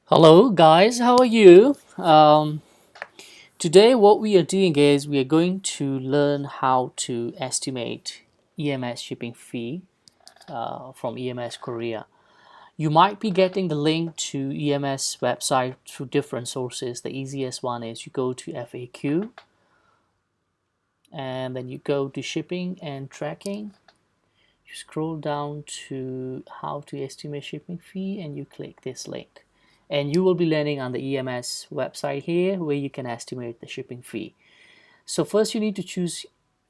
Hello guys, how are you? Today what we are doing is we are going to learn how to estimate EMS shipping fee from EMS Korea. You might be getting the link to EMS website through different sources. The easiest one is you go to FAQ and then you go to shipping and tracking. You scroll down to how to estimate shipping fee and you click this link. And you will be landing on the EMS website here where you can estimate the shipping fee. So first you need to choose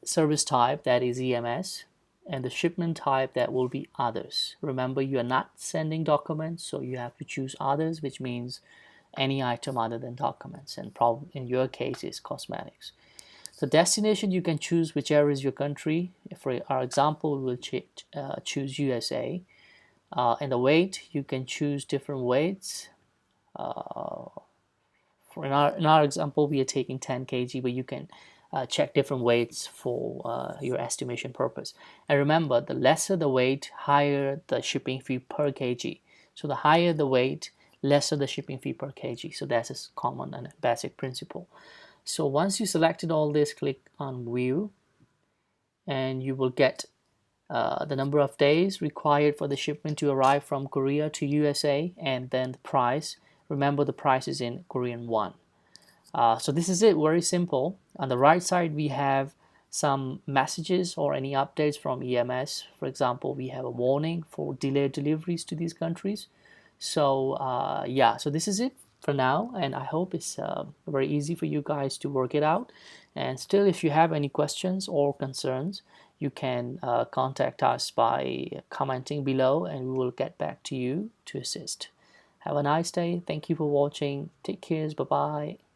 service type, that is EMS, and the shipment type, that will be others. Remember, you are not sending documents, so you have to choose others, which means any item other than documents, and probably in your case is cosmetics. The destination, you can choose whichever is your country. For our example, we'll choose USA. And the weight, you can choose different weights. In our example, we are taking 10 kg, but you can check different weights for your estimation purpose. And remember, the lesser the weight, higher the shipping fee per kg. So the higher the weight, lesser the shipping fee per kg. So that's a common and basic principle. So once you selected all this, click on view and you will get the number of days required for the shipment to arrive from Korea to USA, and then the price. Remember, the price is in Korean won. So this is it, very simple. On the right side, we have some messages or any updates from EMS. For example, we have a warning for delayed deliveries to these countries. So yeah, so this is it for now, and I hope it's very easy for you guys to work it out. And still, if you have any questions or concerns, you can contact us by commenting below and we will get back to you to assist. Have a nice day. Thank you for watching. Take care. Bye bye.